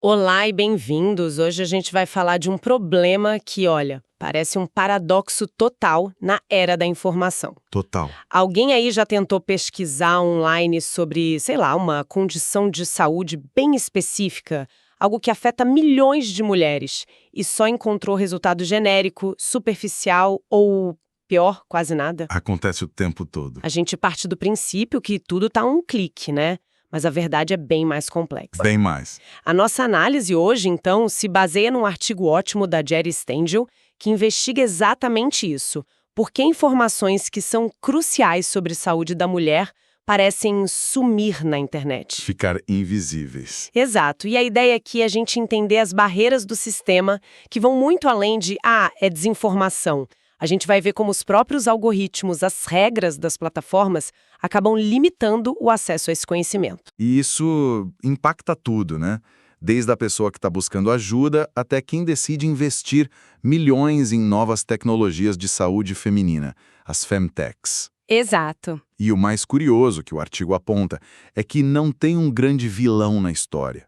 Olá e bem-vindos. Hoje a gente vai falar de um problema que, olha, parece um paradoxo total na era da informação. Total. Alguém aí já tentou pesquisar online sobre, sei lá, uma condição de saúde bem específica, algo que afeta milhões de mulheres, e só encontrou resultado genérico, superficial ou, pior, quase nada? Acontece o tempo todo. A gente parte do princípio que tudo tá a um clique, né? Mas a verdade é bem mais complexa. Bem mais. A nossa análise hoje, então, se baseia num artigo ótimo da Jerry Stengel, que investiga exatamente isso. Por que informações que são cruciais sobre saúde da mulher parecem sumir na internet? Ficar invisíveis. Exato. E a ideia aqui é a gente entender as barreiras do sistema, que vão muito além de, é desinformação. A gente vai ver como os próprios algoritmos, as regras das plataformas, acabam limitando o acesso a esse conhecimento. E isso impacta tudo, né? Desde a pessoa que está buscando ajuda até quem decide investir milhões em novas tecnologias de saúde feminina, as Femtechs. Exato. E o mais curioso que o artigo aponta é que não tem um grande vilão na história.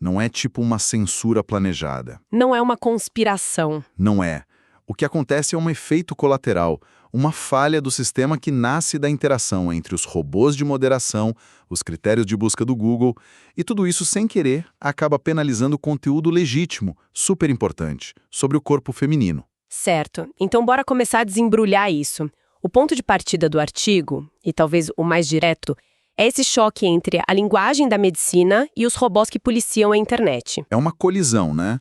Não é tipo uma censura planejada. Não é uma conspiração. Não é. O que acontece é um efeito colateral, uma falha do sistema que nasce da interação entre os robôs de moderação, os critérios de busca do Google, e tudo isso, sem querer, acaba penalizando conteúdo legítimo, super importante, sobre o corpo feminino. Certo. Então bora começar a desembrulhar isso. O ponto de partida do artigo, e talvez o mais direto, é esse choque entre a linguagem da medicina e os robôs que policiam a internet. É uma colisão, né?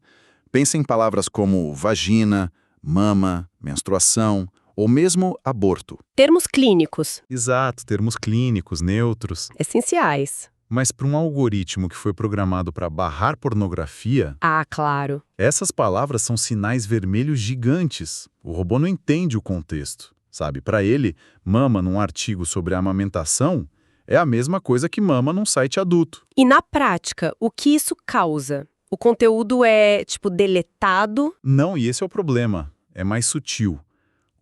Pensa em palavras como vagina, mama, menstruação ou mesmo aborto. Termos clínicos. Exato, termos clínicos, neutros. Essenciais. Mas para um algoritmo que foi programado para barrar pornografia, Ah, claro. essas palavras são sinais vermelhos gigantes. O robô não entende o contexto, sabe? Para ele, mama num artigo sobre a amamentação é a mesma coisa que mama num site adulto. E na prática, o que isso causa? O conteúdo é, deletado? Não, e esse é o problema. É mais sutil.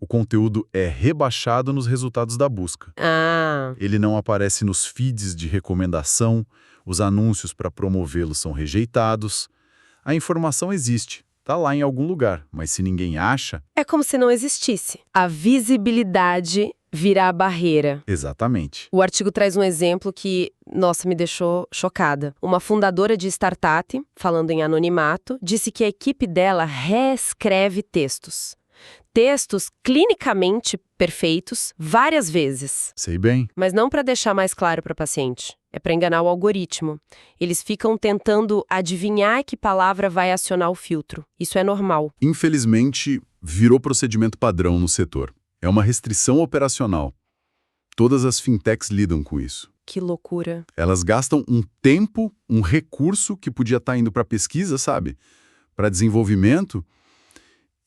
O conteúdo é rebaixado nos resultados da busca. Ah, Ele não aparece nos feeds de recomendação, os anúncios para promovê-lo são rejeitados. A informação existe, está lá em algum lugar, mas se ninguém acha... é como se não existisse. A visibilidade vira a barreira. Exatamente. O artigo traz um exemplo que, nossa, me deixou chocada. Uma fundadora de startup, falando em anonimato, disse que a equipe dela reescreve textos. Textos clinicamente perfeitos várias vezes. Sei bem. Mas não para deixar mais claro para o paciente. É para enganar o algoritmo. Eles ficam tentando adivinhar que palavra vai acionar o filtro. Isso é normal. Infelizmente, virou procedimento padrão no setor. É uma restrição operacional. Todas as fintechs lidam com isso. Que loucura. Elas gastam um tempo, um recurso que podia estar indo para pesquisa, sabe? Para desenvolvimento.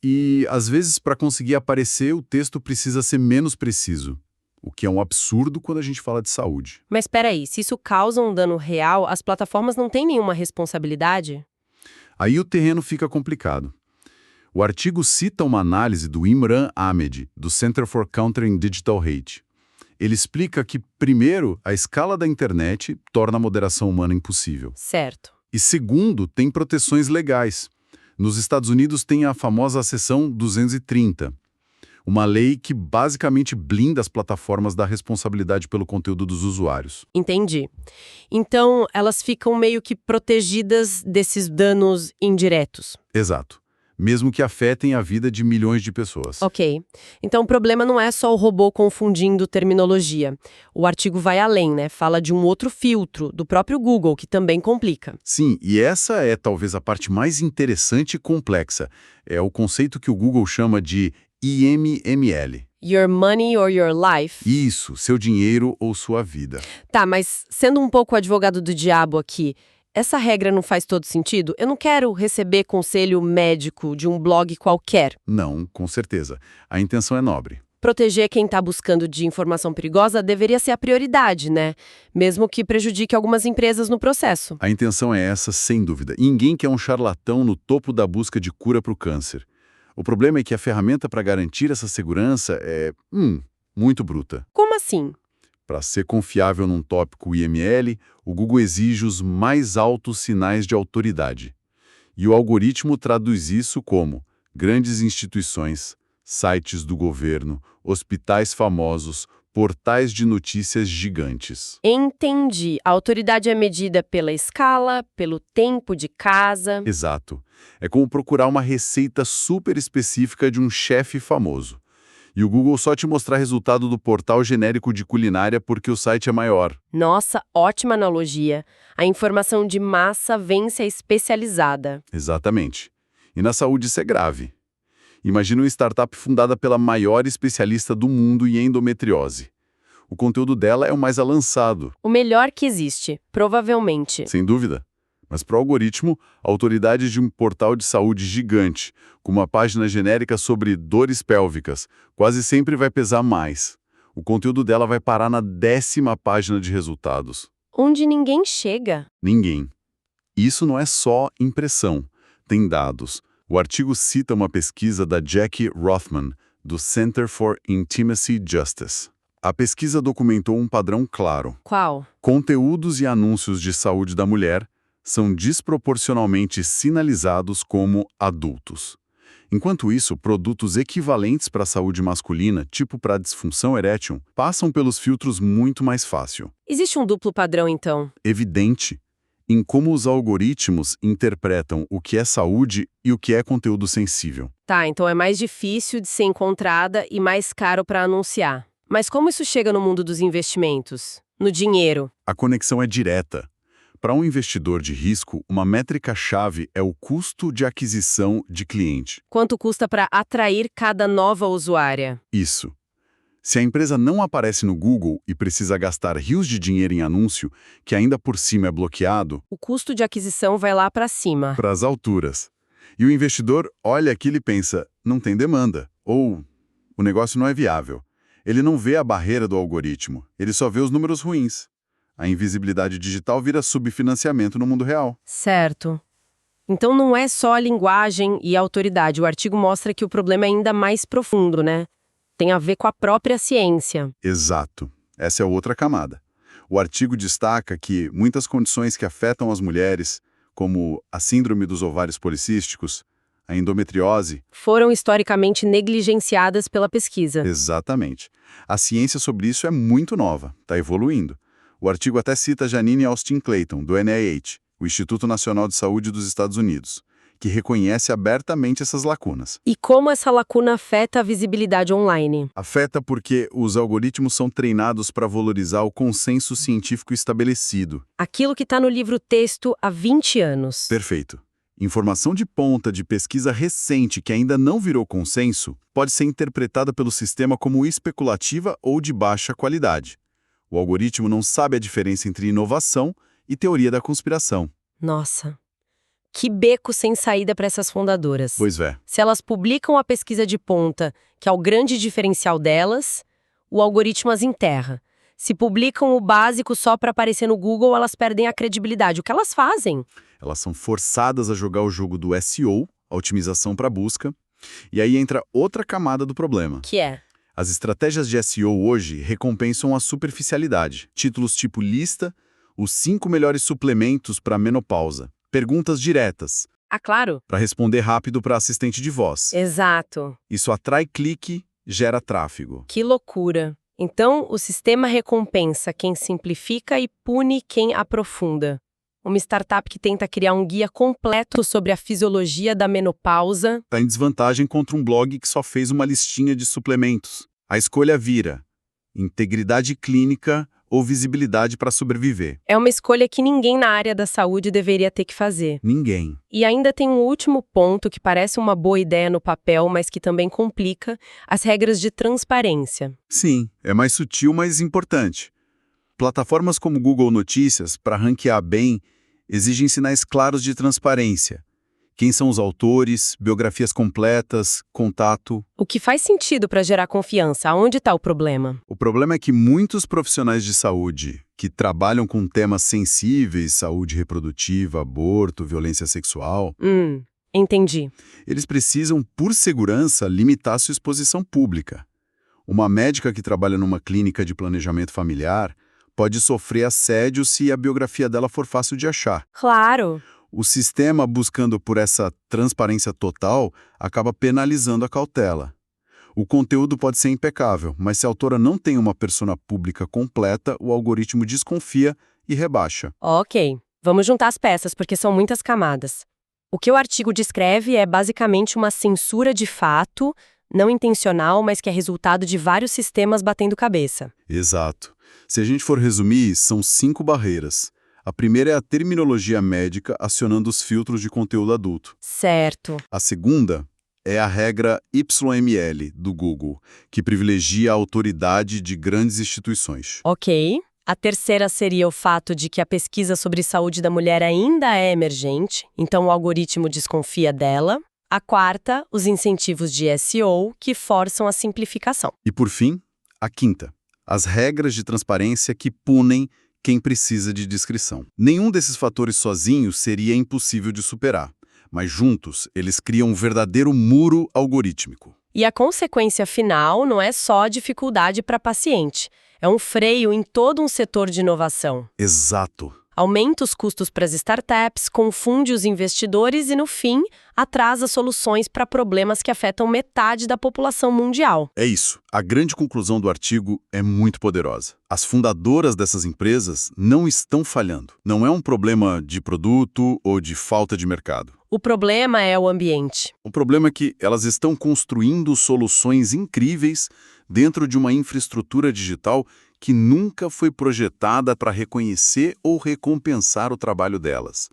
E, às vezes, para conseguir aparecer, o texto precisa ser menos preciso. O que é um absurdo quando a gente fala de saúde. Mas espera aí, se isso causa um dano real, as plataformas não têm nenhuma responsabilidade? Aí o terreno fica complicado. O artigo cita uma análise do Imran Ahmed, do Center for Countering Digital Hate. Ele explica que, primeiro, a escala da internet torna a moderação humana impossível. Certo. E, segundo, tem proteções legais. Nos Estados Unidos tem a famosa seção 230, uma lei que basicamente blinda as plataformas da responsabilidade pelo conteúdo dos usuários. Entendi. Então, elas ficam meio que protegidas desses danos indiretos. Exato. Mesmo que afetem a vida de milhões de pessoas. Ok. Então, o problema não é só o robô confundindo terminologia. O artigo vai além, né? Fala de um outro filtro, do próprio Google, que também complica. Sim, e essa é talvez a parte mais interessante e complexa. É o conceito que o Google chama de IMML. Your money or your life. Isso, seu dinheiro ou sua vida. Tá, mas sendo um pouco advogado do diabo aqui, essa regra não faz todo sentido? Eu não quero receber conselho médico de um blog qualquer. Não, com certeza. A intenção é nobre. Proteger quem está buscando de informação perigosa deveria ser a prioridade, né? Mesmo que prejudique algumas empresas no processo. A intenção é essa, sem dúvida. Ninguém quer um charlatão no topo da busca de cura para o câncer. O problema é que a ferramenta para garantir essa segurança é, muito bruta. Como assim? Para ser confiável num tópico IML, o Google exige os mais altos sinais de autoridade. E o algoritmo traduz isso como grandes instituições, sites do governo, hospitais famosos, portais de notícias gigantes. Entendi. A autoridade é medida pela escala, pelo tempo de casa. Exato. É como procurar uma receita super específica de um chefe famoso. E o Google só te mostrar resultado do portal genérico de culinária porque o site é maior. Nossa, ótima analogia. A informação de massa vence a especializada. Exatamente. E na saúde isso é grave. Imagina uma startup fundada pela maior especialista do mundo em endometriose. O conteúdo dela é o mais avançado. O melhor que existe, provavelmente. Sem dúvida. Mas para o algoritmo, a autoridade de um portal de saúde gigante, com uma página genérica sobre dores pélvicas, quase sempre vai pesar mais. O conteúdo dela vai parar na 10ª página de resultados. Onde ninguém chega. Ninguém. Isso não é só impressão. Tem dados. O artigo cita uma pesquisa da Jackie Rothman, do Center for Intimacy Justice. A pesquisa documentou um padrão claro. Qual? Conteúdos e anúncios de saúde da mulher são desproporcionalmente sinalizados como adultos. Enquanto isso, produtos equivalentes para a saúde masculina, tipo para a disfunção erétil, passam pelos filtros muito mais fácil. Existe um duplo padrão, então? Evidente em como os algoritmos interpretam o que é saúde e o que é conteúdo sensível. Tá, então é mais difícil de ser encontrada e mais caro para anunciar. Mas como isso chega no mundo dos investimentos? No dinheiro? A conexão é direta. Para um investidor de risco, uma métrica-chave é o custo de aquisição de cliente. Quanto custa para atrair cada nova usuária? Isso. Se a empresa não aparece no Google e precisa gastar rios de dinheiro em anúncio, que ainda por cima é bloqueado, O custo de aquisição vai lá para cima. para as alturas. E o investidor olha aquilo e pensa, não tem demanda, ou o negócio não é viável. Ele não vê a barreira do algoritmo, ele só vê os números ruins. A invisibilidade digital vira subfinanciamento no mundo real. Certo. Então não é só a linguagem e a autoridade. O artigo mostra que o problema é ainda mais profundo, né? Tem a ver com a própria ciência. Exato. Essa é outra camada. O artigo destaca que muitas condições que afetam as mulheres, como a síndrome dos ovários policísticos, a endometriose... Foram historicamente negligenciadas pela pesquisa. Exatamente. A ciência sobre isso é muito nova, está evoluindo. O artigo até cita Janine Austin Clayton, do NIH, o Instituto Nacional de Saúde dos Estados Unidos, que reconhece abertamente essas lacunas. E como essa lacuna afeta a visibilidade online? Afeta porque os algoritmos são treinados para valorizar o consenso científico estabelecido. Aquilo que está no livro-texto há 20 anos. Perfeito. Informação de ponta de pesquisa recente que ainda não virou consenso pode ser interpretada pelo sistema como especulativa ou de baixa qualidade. O algoritmo não sabe a diferença entre inovação e teoria da conspiração. Nossa, que beco sem saída para essas fundadoras. Pois é. Se elas publicam a pesquisa de ponta, que é o grande diferencial delas, o algoritmo as enterra. Se publicam o básico só para aparecer no Google, elas perdem a credibilidade. O que elas fazem? Elas são forçadas a jogar o jogo do SEO, a otimização para busca, e aí entra outra camada do problema. Que é? As estratégias de SEO hoje recompensam a superficialidade. Títulos tipo lista, os 5 melhores suplementos para menopausa. Perguntas diretas, Ah, claro. para responder rápido para assistente de voz. Exato. Isso atrai clique, gera tráfego. Que loucura. Então, o sistema recompensa quem simplifica e pune quem aprofunda. Uma startup que tenta criar um guia completo sobre a fisiologia da menopausa. Está em desvantagem contra um blog que só fez uma listinha de suplementos. A escolha vira integridade clínica ou visibilidade para sobreviver. É uma escolha que ninguém na área da saúde deveria ter que fazer. Ninguém. E ainda tem um último ponto que parece uma boa ideia no papel, mas que também complica, as regras de transparência. Sim, é mais sutil, mas importante. Plataformas como Google Notícias, para ranquear bem, exigem sinais claros de transparência. Quem são os autores, biografias completas, contato. O que faz sentido para gerar confiança? Aonde está o problema? O problema é que muitos profissionais de saúde que trabalham com temas sensíveis, saúde reprodutiva, aborto, violência sexual, Entendi. eles precisam, por segurança, limitar sua exposição pública. Uma médica que trabalha numa clínica de planejamento familiar pode sofrer assédio se a biografia dela for fácil de achar. Claro. O sistema, buscando por essa transparência total, acaba penalizando a cautela. O conteúdo pode ser impecável, mas se a autora não tem uma persona pública completa, o algoritmo desconfia e rebaixa. Ok, vamos juntar as peças porque são muitas camadas. O que o artigo descreve é basicamente uma censura de fato, não intencional, mas que é resultado de vários sistemas batendo cabeça. Exato. Se a gente for resumir, são 5 barreiras. A primeira é a terminologia médica acionando os filtros de conteúdo adulto. Certo. A segunda é a regra YML do Google, que privilegia a autoridade de grandes instituições. Ok. A terceira seria o fato de que a pesquisa sobre saúde da mulher ainda é emergente, então o algoritmo desconfia dela. A quarta, os incentivos de SEO, que forçam a simplificação. E, por fim, a quinta, as regras de transparência que punem quem precisa de discrição. Nenhum desses fatores sozinhos seria impossível de superar, mas juntos eles criam um verdadeiro muro algorítmico. E a consequência final não é só dificuldade para paciente, é um freio em todo um setor de inovação. Exato. Aumenta os custos para as startups, confunde os investidores e, no fim, atrasa soluções para problemas que afetam metade da população mundial. É isso. A grande conclusão do artigo é muito poderosa. As fundadoras dessas empresas não estão falhando. Não é um problema de produto ou de falta de mercado. O problema é o ambiente. O problema é que elas estão construindo soluções incríveis dentro de uma infraestrutura digital que nunca foi projetada para reconhecer ou recompensar o trabalho delas.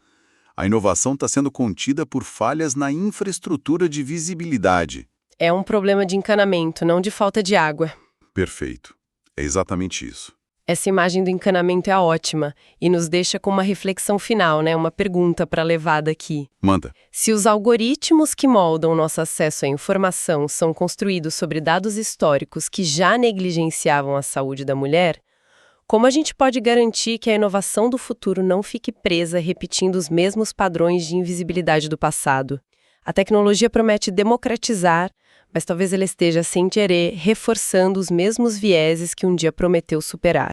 A inovação está sendo contida por falhas na infraestrutura de visibilidade. É um problema de encanamento, não de falta de água. Perfeito. É exatamente isso. Essa imagem do encanamento é ótima e nos deixa com uma reflexão final, né? Uma pergunta para levar daqui. Manda. Se os algoritmos que moldam nosso acesso à informação são construídos sobre dados históricos que já negligenciavam a saúde da mulher, como a gente pode garantir que a inovação do futuro não fique presa repetindo os mesmos padrões de invisibilidade do passado? A tecnologia promete democratizar, mas talvez ela esteja, sem querer, reforçando os mesmos vieses que um dia prometeu superar.